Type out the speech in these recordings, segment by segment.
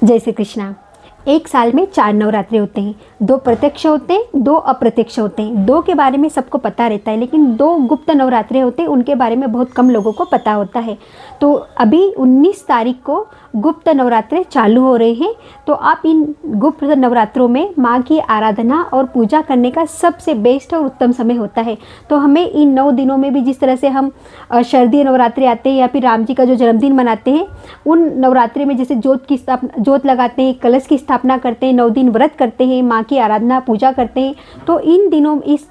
जय श्री कृष्णा। एक साल में 4 नवरात्रि होते हैं, 2 प्रत्यक्ष होते हैं, 2 अप्रत्यक्ष होते हैं। 2 के बारे में सबको पता रहता है, लेकिन 2 गुप्त नवरात्रि होते हैं, उनके बारे में बहुत कम लोगों को पता होता है। तो अभी 19 तारीख को गुप्त नवरात्रि चालू हो रहे हैं। तो आप इन गुप्त नवरात्रों में माँ की आराधना और पूजा करने का सबसे बेस्ट और उत्तम समय होता है। तो हमें इन 9 दिनों में भी, जिस तरह से हम शारदीय नवरात्रि आते हैं या फिर राम जी का जो जन्मदिन मनाते हैं, उन नवरात्रि में जैसे जोत लगाते हैं, कलश की स्थापना करते हैं, 9 दिन व्रत करते हैं, माँ की आराधना पूजा करते हैं। तो इन दिनों इस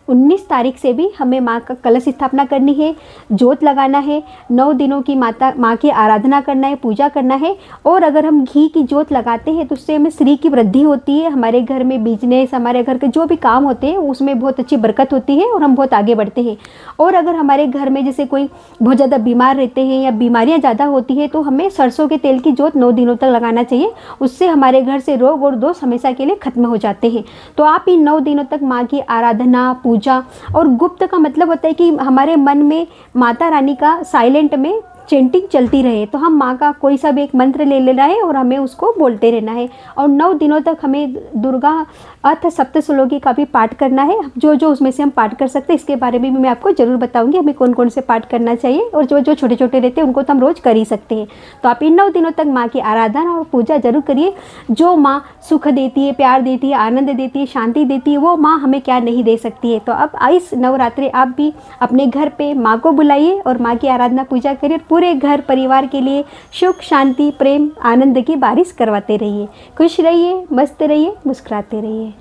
19 तारीख से भी हमें माँ का कलश स्थापना करनी है, जोत लगाना है, 9 दिनों की माँ की आराधना करना है, पूजा करना है। और अगर हम घी की जोत लगाते हैं तो उससे हमें श्री की वृद्धि होती है, हमारे घर में बिजनेस, हमारे घर के जो भी काम होते हैं उसमें बहुत अच्छी बरकत होती है और हम बहुत आगे बढ़ते हैं। और अगर हमारे घर में जैसे कोई बहुत ज़्यादा बीमार रहते हैं या बीमारियाँ ज़्यादा होती है तो हमें सरसों के तेल की जोत 9 दिनों तक लगाना चाहिए। उससे हमारे घर से रोग और दोष हमेशा के लिए खत्म हो जाते हैं। तो आप इन 9 दिनों तक माँ की आराधना, पूजा, और गुप्त का मतलब होता है कि हमारे मन में माता रानी का साइलेंट में चैंटिंग चलती रहे। तो हम माँ का कोई सा भी एक मंत्र ले लेना है और हमें उसको बोलते रहना है। और 9 दिनों तक हमें दुर्गा अर्थ सप्तश्लोकी का भी पाठ करना है। जो उसमें से हम पाठ कर सकते हैं, इसके बारे में भी मैं आपको ज़रूर बताऊंगी हमें कौन कौन से पाठ करना चाहिए। और जो छोटे छोटे रहते हैं उनको तो हम रोज़ कर ही सकते हैं। तो आप इन 9 दिनों तक माँ की आराधना और पूजा जरूर करिए। जो माँ सुख देती है, प्यार देती है, आनंद देती है, शांति देती है, वो माँ हमें क्या नहीं दे सकती है। तो अब इस नवरात्रि आप भी अपने घर पे माँ को बुलाइए और माँ की आराधना पूजा करिए। पूरे घर परिवार के लिए सुख, शांति, प्रेम, आनंद की बारिश करवाते रहिए। खुश रहिए, मस्त रहिए, मुस्कुराते रहिए।